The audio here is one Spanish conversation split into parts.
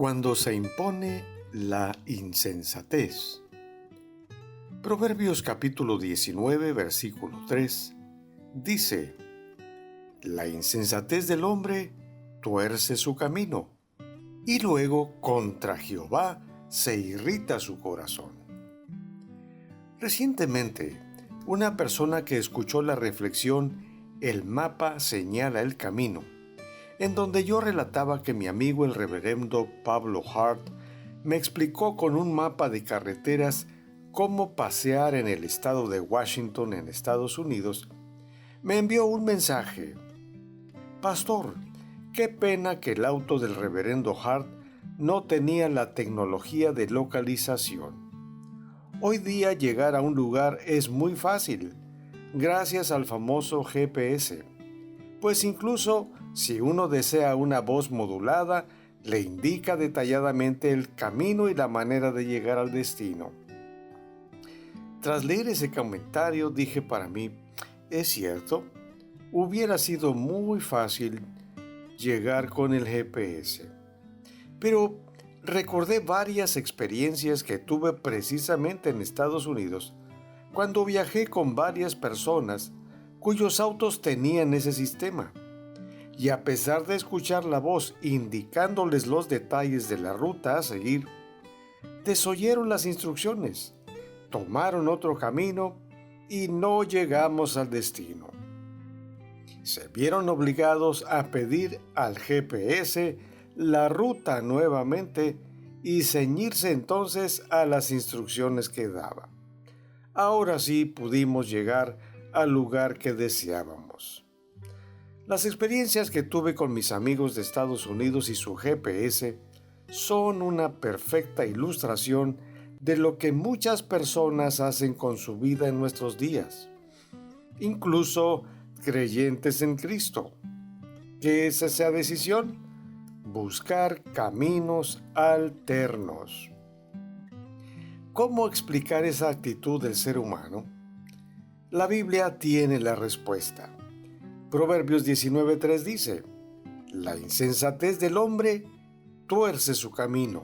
Cuando se impone la insensatez. Proverbios capítulo 19, versículo 3, dice: La insensatez del hombre tuerce su camino, y luego contra Jehová se irrita su corazón. Recientemente, una persona que escuchó la reflexión "El mapa señala el camino", en donde yo relataba que mi amigo el reverendo Pablo Hart me explicó con un mapa de carreteras cómo pasear en el estado de Washington, en Estados Unidos, me envió un mensaje: Pastor, qué pena que el auto del reverendo Hart no tenía la tecnología de localización. Hoy día llegar a un lugar es muy fácil, gracias al famoso GPS. Pues incluso si uno desea una voz modulada, le indica detalladamente el camino y la manera de llegar al destino. Tras leer ese comentario dije para mí, es cierto, hubiera sido muy fácil llegar con el GPS. Pero recordé varias experiencias que tuve precisamente en Estados Unidos, cuando viajé con varias personas cuyos autos tenían ese sistema. Y a pesar de escuchar la voz indicándoles los detalles de la ruta a seguir, desoyeron las instrucciones, tomaron otro camino y no llegamos al destino. Se vieron obligados a pedir al GPS la ruta nuevamente y ceñirse entonces a las instrucciones que daba. Ahora sí pudimos llegar al lugar que deseábamos. Las experiencias que tuve con mis amigos de Estados Unidos y su GPS son una perfecta ilustración de lo que muchas personas hacen con su vida en nuestros días, incluso creyentes en Cristo. ¿Qué es esa decisión? Buscar caminos alternos. ¿Cómo explicar esa actitud del ser humano? La Biblia tiene la respuesta. Proverbios 19:3 dice: La insensatez del hombre tuerce su camino,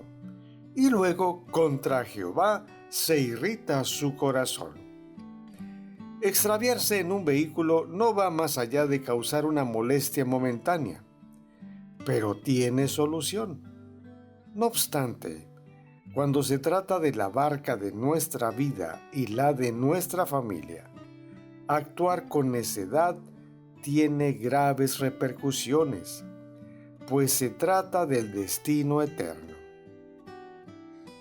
y luego contra Jehová se irrita su corazón. Extraviarse en un vehículo no va más allá de causar una molestia momentánea, pero tiene solución. No obstante, cuando se trata de la barca de nuestra vida y la de nuestra familia, actuar con necedad tiene graves repercusiones, pues se trata del destino eterno.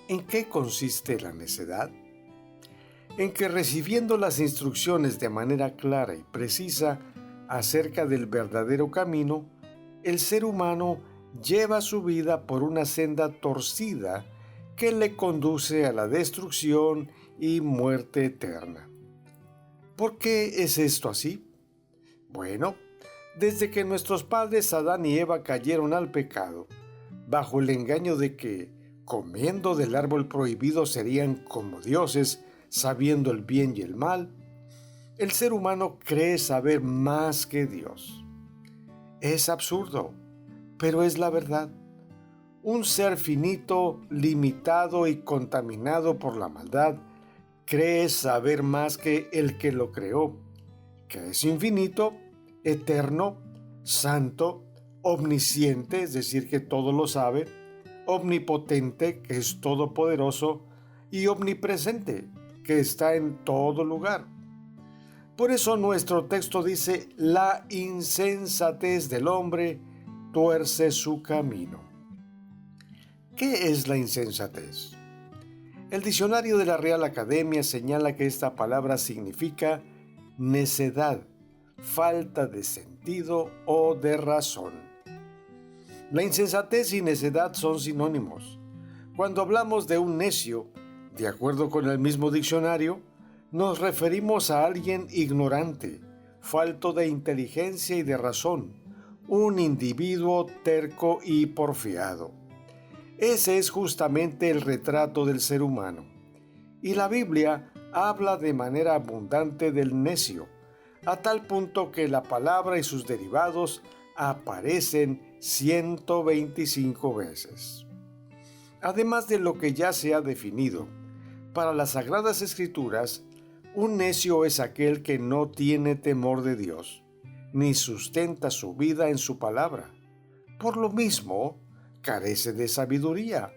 ¿En qué consiste la necedad? En que recibiendo las instrucciones de manera clara y precisa acerca del verdadero camino, el ser humano lleva su vida por una senda torcida que le conduce a la destrucción y muerte eterna. ¿Por qué es esto así? Bueno, desde que nuestros padres Adán y Eva cayeron al pecado, bajo el engaño de que, comiendo del árbol prohibido, serían como dioses, sabiendo el bien y el mal, el ser humano cree saber más que Dios. Es absurdo, pero es la verdad. Un ser finito, limitado y contaminado por la maldad, cree saber más que el que lo creó, que es infinito, eterno, santo, omnisciente, es decir, que todo lo sabe, omnipotente, que es todopoderoso, y omnipresente, que está en todo lugar. Por eso nuestro texto dice: la insensatez del hombre tuerce su camino. ¿Qué es la insensatez? El diccionario de la Real Academia señala que esta palabra significa necedad, falta de sentido o de razón. La insensatez y necedad son sinónimos. Cuando hablamos de un necio, de acuerdo con el mismo diccionario, nos referimos a alguien ignorante, falto de inteligencia y de razón, un individuo terco y porfiado. Ese es justamente el retrato del ser humano. Y la Biblia habla de manera abundante del necio, a tal punto que la palabra y sus derivados aparecen 125 veces. Además de lo que ya se ha definido, para las Sagradas Escrituras, un necio es aquel que no tiene temor de Dios, ni sustenta su vida en su palabra. Por lo mismo, carece de sabiduría,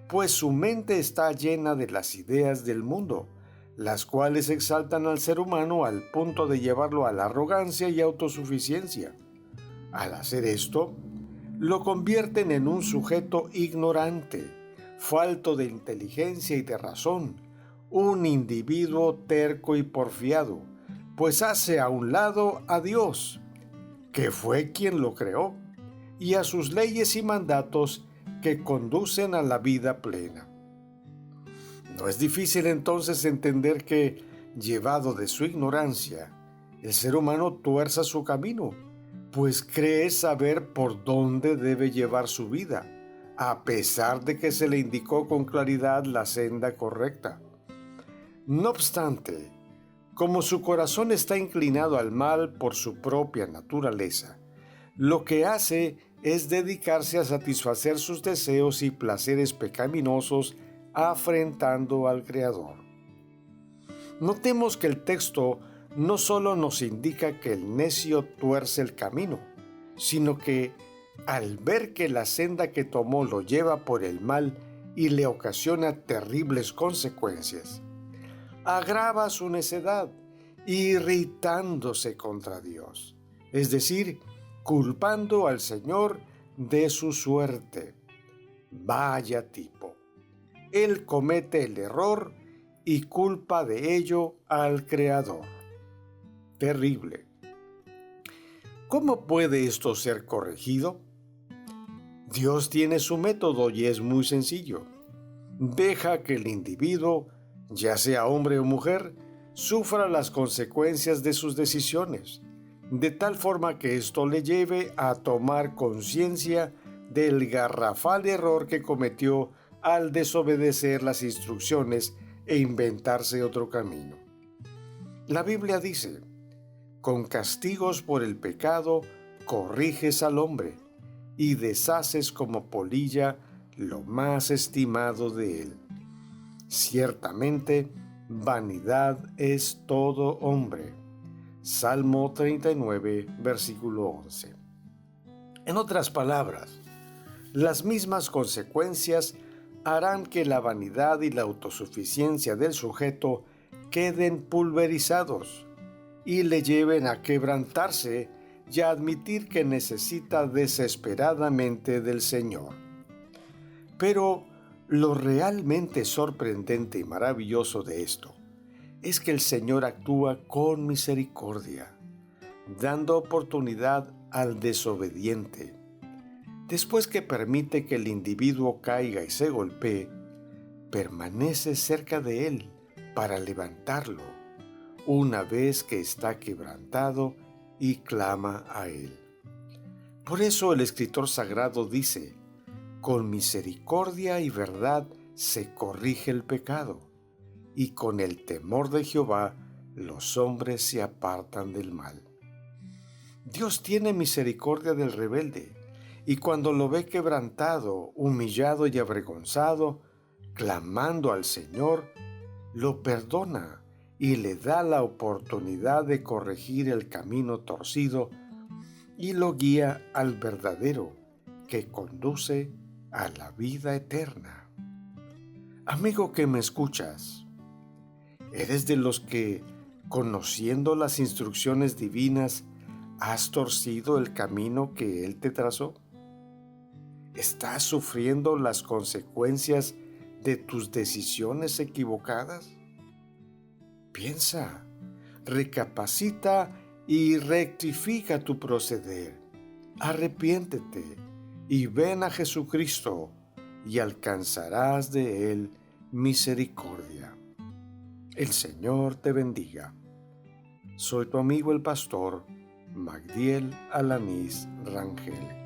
pues su mente está llena de las ideas del mundo, las cuales exaltan al ser humano al punto de llevarlo a la arrogancia y autosuficiencia. Al hacer esto, lo convierten en un sujeto ignorante, falto de inteligencia y de razón, un individuo terco y porfiado, pues hace a un lado a Dios, que fue quien lo creó, y a sus leyes y mandatos que conducen a la vida plena. No es difícil entonces entender que, llevado de su ignorancia, el ser humano tuerza su camino, pues cree saber por dónde debe llevar su vida, a pesar de que se le indicó con claridad la senda correcta. No obstante, como su corazón está inclinado al mal por su propia naturaleza, lo que hace es dedicarse a satisfacer sus deseos y placeres pecaminosos, afrentando al Creador. Notemos que el texto no solo nos indica que el necio tuerce el camino, sino que, al ver que la senda que tomó lo lleva por el mal y le ocasiona terribles consecuencias, agrava su necedad, irritándose contra Dios, es decir, culpando al Señor de su suerte. Vaya tipo. Él comete el error y culpa de ello al Creador. Terrible. ¿Cómo puede esto ser corregido? Dios tiene su método y es muy sencillo. Deja que el individuo, ya sea hombre o mujer, sufra las consecuencias de sus decisiones, de tal forma que esto le lleve a tomar conciencia del garrafal error que cometió al desobedecer las instrucciones e inventarse otro camino. La Biblia dice: con castigos por el pecado corriges al hombre y deshaces como polilla lo más estimado de él. Ciertamente, vanidad es todo hombre. Salmo 39, versículo 11. En otras palabras, las mismas consecuencias harán que la vanidad y la autosuficiencia del sujeto queden pulverizados y le lleven a quebrantarse y a admitir que necesita desesperadamente del Señor. Pero lo realmente sorprendente y maravilloso de esto es que el Señor actúa con misericordia, dando oportunidad al desobediente. Después que permite que el individuo caiga y se golpee, permanece cerca de él para levantarlo, una vez que está quebrantado y clama a él. Por eso el escritor sagrado dice: con misericordia y verdad se corrige el pecado, y con el temor de Jehová los hombres se apartan del mal. Dios tiene misericordia del rebelde, y cuando lo ve quebrantado, humillado y avergonzado, clamando al Señor, lo perdona y le da la oportunidad de corregir el camino torcido y lo guía al verdadero, que conduce a la vida eterna. Amigo que me escuchas, ¿eres de los que, conociendo las instrucciones divinas, has torcido el camino que Él te trazó? ¿Estás sufriendo las consecuencias de tus decisiones equivocadas? Piensa, recapacita y rectifica tu proceder. Arrepiéntete y ven a Jesucristo y alcanzarás de Él misericordia. El Señor te bendiga. Soy tu amigo el pastor Magdiel Alanís Rangel.